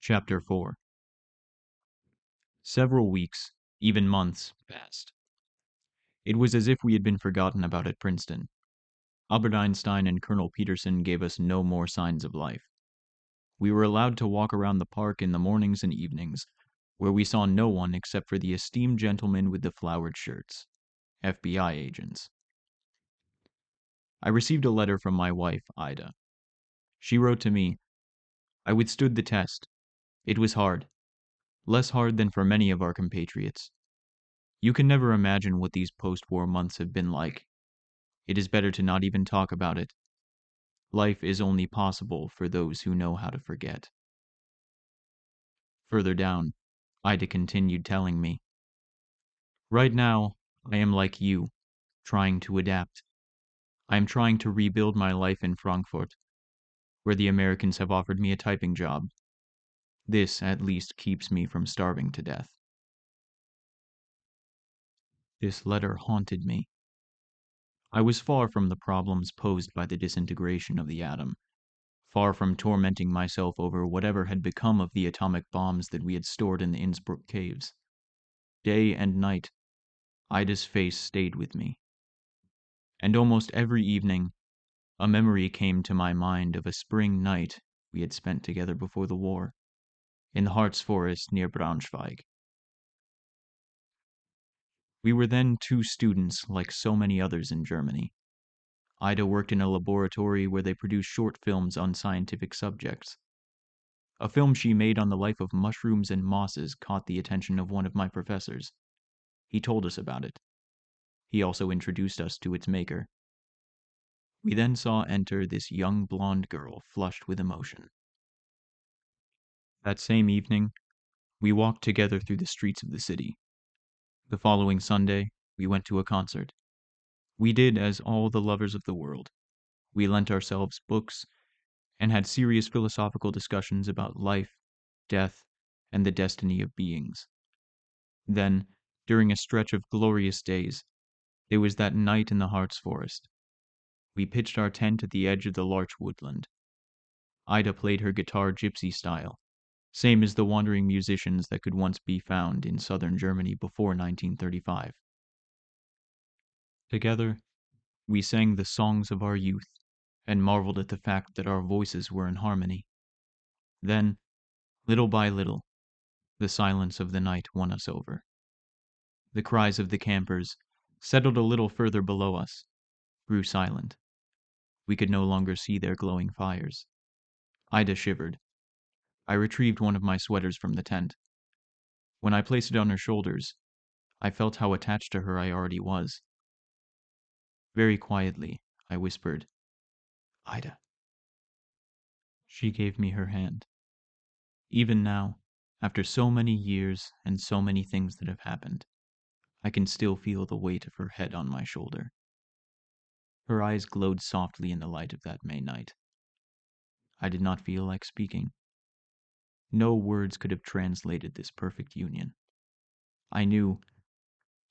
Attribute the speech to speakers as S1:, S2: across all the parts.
S1: Chapter 4. Several weeks, even months, passed. It was as if we had been forgotten about at Princeton. Albert Einstein and Colonel Peterson gave us no more signs of life. We were allowed to walk around the park in the mornings and evenings, where we saw no one except for the esteemed gentlemen with the flowered shirts, FBI agents. I received a letter from my wife, Ida. She wrote to me, "I withstood the test. It was hard. Less hard than for many of our compatriots. You can never imagine what these post-war months have been like. It is better to not even talk about it. Life is only possible for those who know how to forget." Further down, Ida continued telling me, "Right now, I am like you, trying to adapt. I am trying to rebuild my life in Frankfurt, where the Americans have offered me a typing job. This, at least, keeps me from starving to death." This letter haunted me. I was far from the problems posed by the disintegration of the atom, far from tormenting myself over whatever had become of the atomic bombs that we had stored in the Innsbruck caves. Day and night, Ida's face stayed with me. And almost every evening, a memory came to my mind of a spring night we had spent together before the war, in the Harz forest near Braunschweig. We were then two students like so many others in Germany. Ida worked in a laboratory where they produced short films on scientific subjects. A film she made on the life of mushrooms and mosses caught the attention of one of my professors. He told us about it. He also introduced us to its maker. We then saw enter this young blonde girl flushed with emotion. That same evening, we walked together through the streets of the city. The following Sunday, we went to a concert. We did as all the lovers of the world. We lent ourselves books and had serious philosophical discussions about life, death, and the destiny of beings. Then, during a stretch of glorious days, there was that night in the Harz forest. We pitched our tent at the edge of the larch woodland. Ida played her guitar gypsy style, same as the wandering musicians that could once be found in southern Germany before 1935. Together, we sang the songs of our youth and marveled at the fact that our voices were in harmony. Then, little by little, the silence of the night won us over. The cries of the campers, settled a little further below us, grew silent. We could no longer see their glowing fires. Ida shivered. I retrieved one of my sweaters from the tent. When I placed it on her shoulders, I felt how attached to her I already was. Very quietly, I whispered, "Ida." She gave me her hand. Even now, after so many years and so many things that have happened, I can still feel the weight of her head on my shoulder. Her eyes glowed softly in the light of that May night. I did not feel like speaking. No words could have translated this perfect union. I knew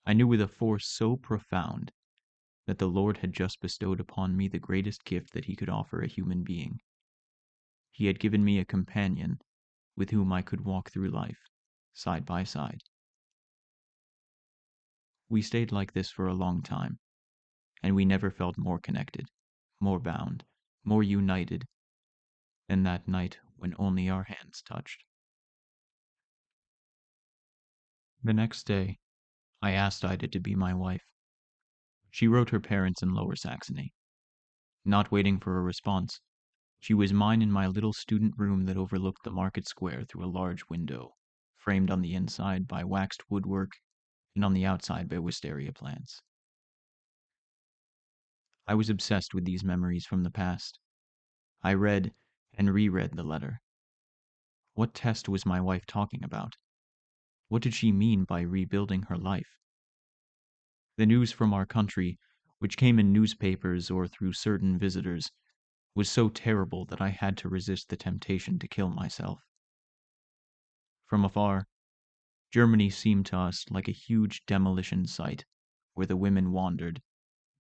S1: with a force so profound that the Lord had just bestowed upon me the greatest gift that he could offer a human being. He had given me a companion with whom I could walk through life, side by side. We stayed like this for a long time, and we never felt more connected, more bound, more united than that night when only our hands touched. The next day, I asked Ida to be my wife. She wrote her parents in Lower Saxony. Not waiting for a response, she was mine in my little student room that overlooked the market square through a large window, framed on the inside by waxed woodwork and on the outside by wisteria plants. I was obsessed with these memories from the past. I read and reread the letter. What test was my wife talking about? What did she mean by rebuilding her life? The news from our country, which came in newspapers or through certain visitors, was so terrible that I had to resist the temptation to kill myself. From afar, Germany seemed to us like a huge demolition site where the women wandered,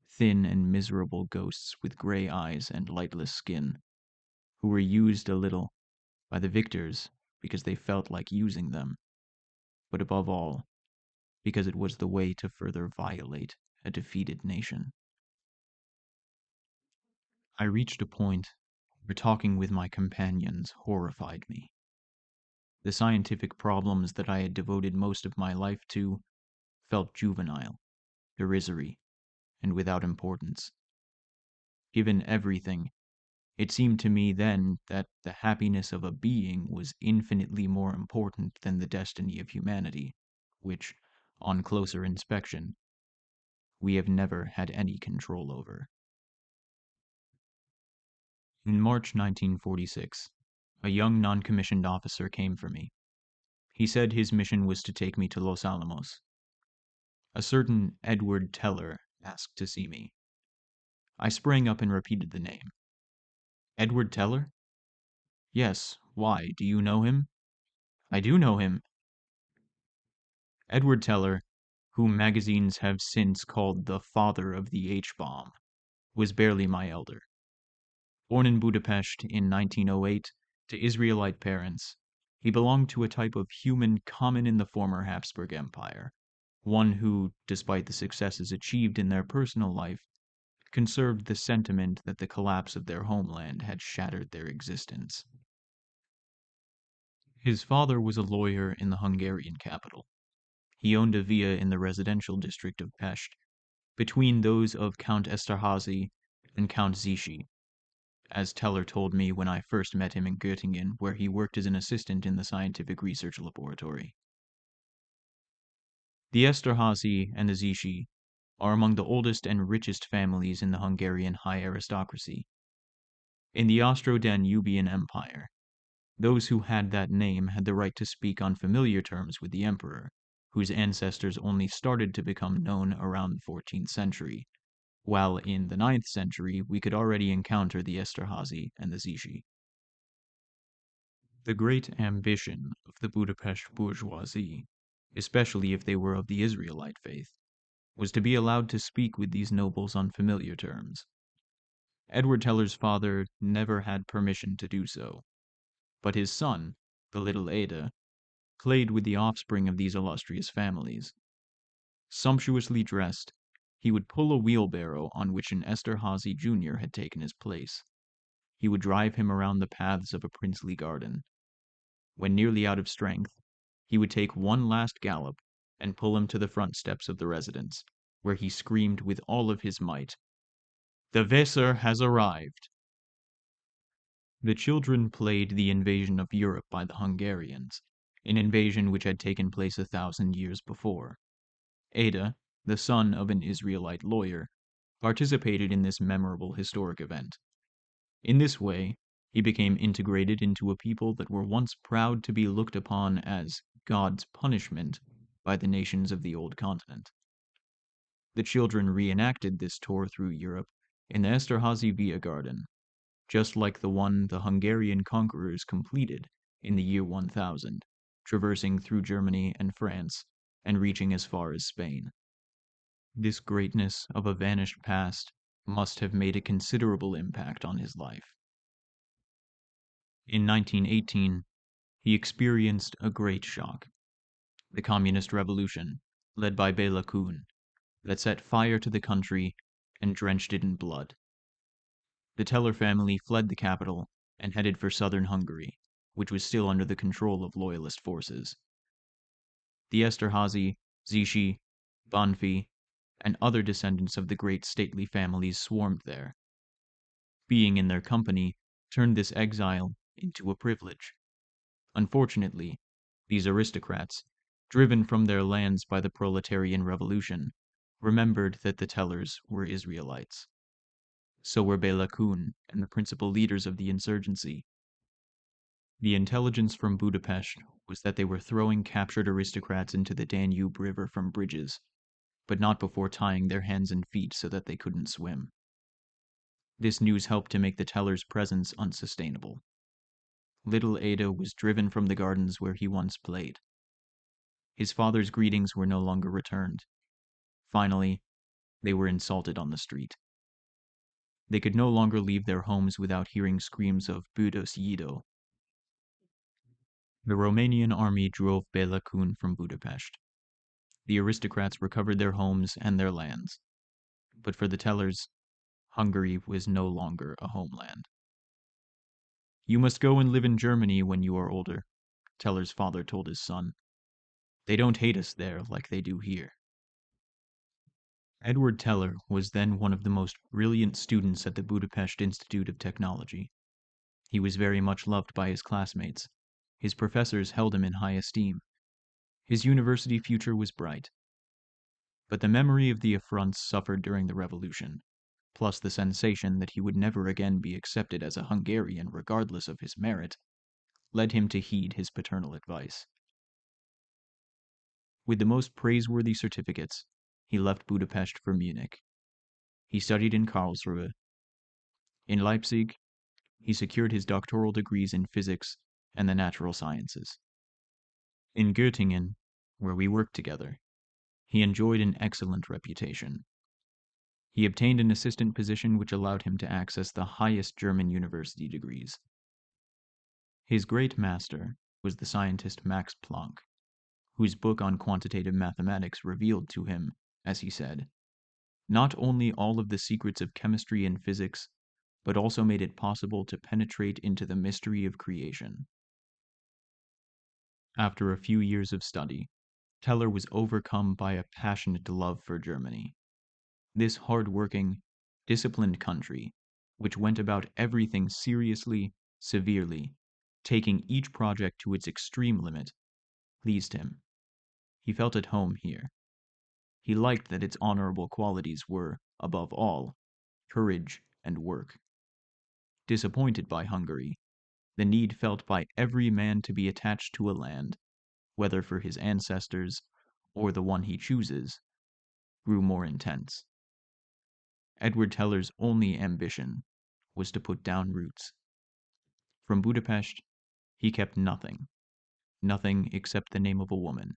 S1: thin and miserable ghosts with gray eyes and lightless skin, who were used a little by the victors because they felt like using them, but above all, because it was the way to further violate a defeated nation. I reached a point where talking with my companions horrified me. The scientific problems that I had devoted most of my life to felt juvenile, derisory, and without importance. Given everything, it seemed to me then that the happiness of a being was infinitely more important than the destiny of humanity, which, on closer inspection, we have never had any control over. In March 1946, a young non-commissioned officer came for me. He said his mission was to take me to Los Alamos. A certain Edward Teller asked to see me. I sprang up and repeated the name. Edward Teller? Yes, why, do you know him? I do know him. Edward Teller, whom magazines have since called the father of the H-bomb, was barely my elder. Born in Budapest in 1908 to Israelite parents, he belonged to a type of human common in the former Habsburg Empire, one who, despite the successes achieved in their personal life, conserved the sentiment that the collapse of their homeland had shattered their existence. His father was a lawyer in the Hungarian capital. He owned a villa in the residential district of Pest, between those of Count Esterházy and Count Zichy, as Teller told me when I first met him in Göttingen, where he worked as an assistant in the scientific research laboratory. The Esterházy and the Zichy are among the oldest and richest families in the Hungarian high aristocracy. In the Austro-Danubian Empire, those who had that name had the right to speak on familiar terms with the emperor, whose ancestors only started to become known around the 14th century, while in the 9th century we could already encounter the Esterházy and the Zichy. The great ambition of the Budapest bourgeoisie, especially if they were of the Israelite faith, was to be allowed to speak with these nobles on familiar terms. Edward Teller's father never had permission to do so, but his son, the little Ada, played with the offspring of these illustrious families. Sumptuously dressed, he would pull a wheelbarrow on which an Esterházy Jr. had taken his place. He would drive him around the paths of a princely garden. When nearly out of strength, he would take one last gallop and pull him to the front steps of the residence, where he screamed with all of his might, "The Weser has arrived!" The children played the invasion of Europe by the Hungarians, an invasion which had taken place 1,000 years before. Ada, the son of an Israelite lawyer, participated in this memorable historic event. In this way, he became integrated into a people that were once proud to be looked upon as God's punishment by the nations of the old continent. The children reenacted this tour through Europe in the Esterházy Villa Garden, just like the one the Hungarian conquerors completed in the year 1000, traversing through Germany and France and reaching as far as Spain. This greatness of a vanished past must have made a considerable impact on his life. In 1918, he experienced a great shock. The Communist Revolution, led by Béla Kun, that set fire to the country and drenched it in blood. The Teller family fled the capital and headed for southern Hungary, which was still under the control of loyalist forces. The Esterházy, Zichy, Banfi, and other descendants of the great stately families swarmed there. Being in their company turned this exile into a privilege. Unfortunately, these aristocrats, driven from their lands by the proletarian revolution, remembered that the Tellers were Israelites. So were Béla Kun and the principal leaders of the insurgency. The intelligence from Budapest was that they were throwing captured aristocrats into the Danube River from bridges, but not before tying their hands and feet so that they couldn't swim. This news helped to make the Teller's presence unsustainable. Little Ada was driven from the gardens where he once played. His father's greetings were no longer returned. Finally, they were insulted on the street. They could no longer leave their homes without hearing screams of Budos Yido. The Romanian army drove Bela Kun from Budapest. The aristocrats recovered their homes and their lands. But for the tellers, Hungary was no longer a homeland. "You must go and live in Germany when you are older," Teller's father told his son. "They don't hate us there like they do here." Edward Teller was then one of the most brilliant students at the Budapest Institute of Technology. He was very much loved by his classmates. His professors held him in high esteem. His university future was bright. But the memory of the affronts suffered during the revolution, plus the sensation that he would never again be accepted as a Hungarian regardless of his merit, led him to heed his paternal advice. With the most praiseworthy certificates, he left Budapest for Munich. He studied in Karlsruhe. In Leipzig, he secured his doctoral degrees in physics and the natural sciences. In Göttingen, where we worked together, he enjoyed an excellent reputation. He obtained an assistant position which allowed him to access the highest German university degrees. His great master was the scientist Max Planck, whose book on quantitative mathematics revealed to him, as he said, not only all of the secrets of chemistry and physics, but also made it possible to penetrate into the mystery of creation. After a few years of study, Teller was overcome by a passionate love for Germany. This hard-working, disciplined country, which went about everything seriously, severely, taking each project to its extreme limit, pleased him. He felt at home here. He liked that its honorable qualities were, above all, courage and work. Disappointed by Hungary, the need felt by every man to be attached to a land, whether for his ancestors or the one he chooses, grew more intense. Edward Teller's only ambition was to put down roots. From Budapest, he kept nothing except the name of a woman,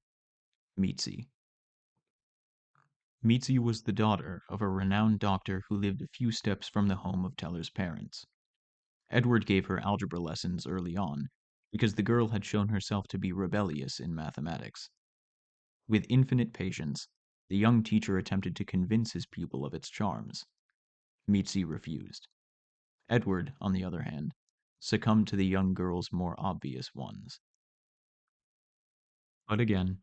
S1: Mitzi. Mitzi was the daughter of a renowned doctor who lived a few steps from the home of Teller's parents. Edward gave her algebra lessons early on, because the girl had shown herself to be rebellious in mathematics. With infinite patience, the young teacher attempted to convince his pupil of its charms. Mitzi refused. Edward, on the other hand, succumbed to the young girl's more obvious ones. But again,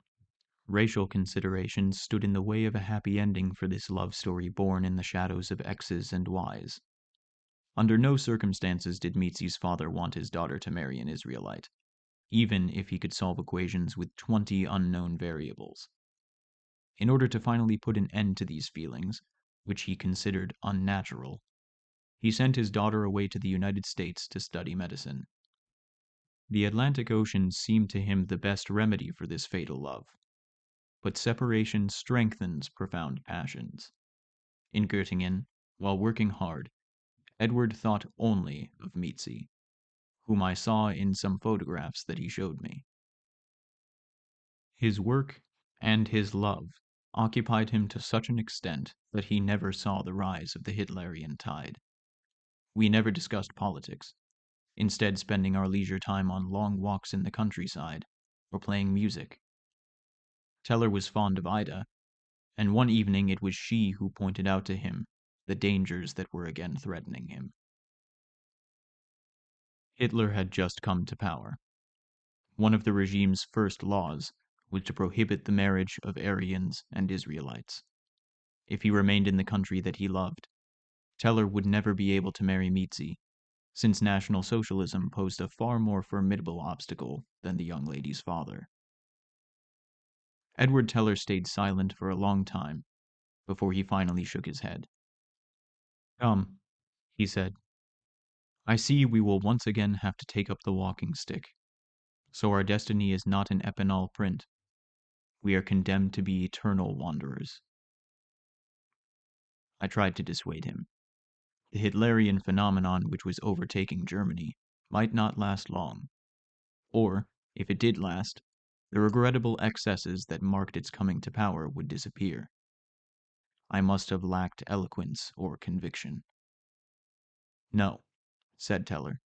S1: racial considerations stood in the way of a happy ending for this love story born in the shadows of X's and Y's. Under no circumstances did Mitzi's father want his daughter to marry an Israelite, even if he could solve equations with 20 unknown variables. In order to finally put an end to these feelings, which he considered unnatural, he sent his daughter away to the United States to study medicine. The Atlantic Ocean seemed to him the best remedy for this fatal love. But separation strengthens profound passions. In Göttingen, while working hard, Edward thought only of Mitzi, whom I saw in some photographs that he showed me. His work and his love occupied him to such an extent that he never saw the rise of the Hitlerian tide. We never discussed politics, instead spending our leisure time on long walks in the countryside or playing music. Teller was fond of Ida, and one evening it was she who pointed out to him the dangers that were again threatening him. Hitler had just come to power. One of the regime's first laws was to prohibit the marriage of Aryans and Israelites. If he remained in the country that he loved, Teller would never be able to marry Mitzi, since National Socialism posed a far more formidable obstacle than the young lady's father. Edward Teller stayed silent for a long time before he finally shook his head. "Come," he said. "I see we will once again have to take up the walking stick. So our destiny is not in Epinal print. We are condemned to be eternal wanderers." I tried to dissuade him. The Hitlerian phenomenon which was overtaking Germany might not last long. Or, if it did last, the regrettable excesses that marked its coming to power would disappear. I must have lacked eloquence or conviction. "No," said Teller.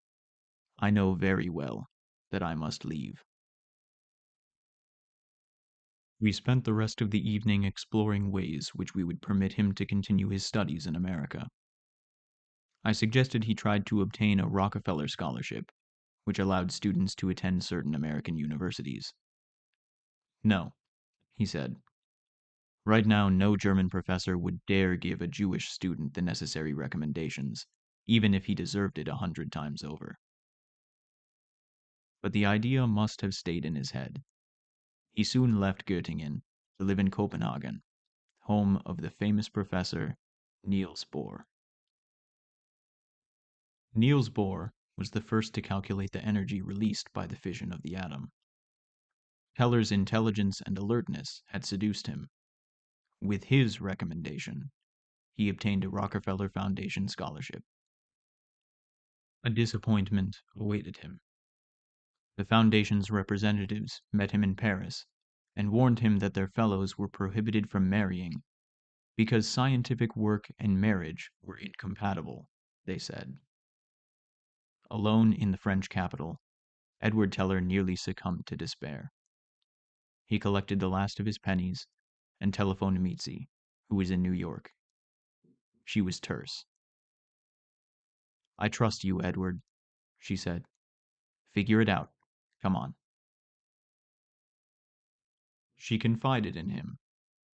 S1: "I know very well that I must leave." We spent the rest of the evening exploring ways which we would permit him to continue his studies in America. I suggested he tried to obtain a Rockefeller scholarship, which allowed students to attend certain American universities. No, he said. Right now, no German professor would dare give a Jewish student the necessary recommendations, even if he deserved it 100 times over. But the idea must have stayed in his head. He soon left Göttingen to live in Copenhagen, home of the famous professor Niels Bohr. Niels Bohr was the first to calculate the energy released by the fission of the atom. Teller's intelligence and alertness had seduced him. With his recommendation, he obtained a Rockefeller Foundation scholarship. A disappointment awaited him. The Foundation's representatives met him in Paris and warned him that their fellows were prohibited from marrying because scientific work and marriage were incompatible, they said. Alone in the French capital, Edward Teller nearly succumbed to despair. He collected the last of his pennies and telephoned Mitzi, who was in New York. She was terse. "I trust you, Edward," she said. "Figure it out. Come on." She confided in him,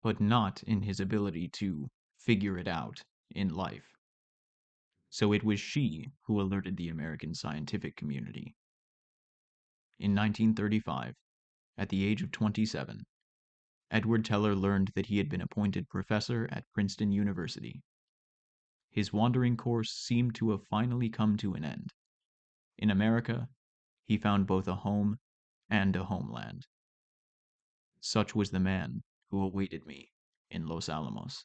S1: but not in his ability to figure it out in life. So it was she who alerted the American scientific community. In 1935, at the age of 27, Edward Teller learned that he had been appointed professor at Princeton University. His wandering course seemed to have finally come to an end. In America, he found both a home and a homeland. Such was the man who awaited me in Los Alamos.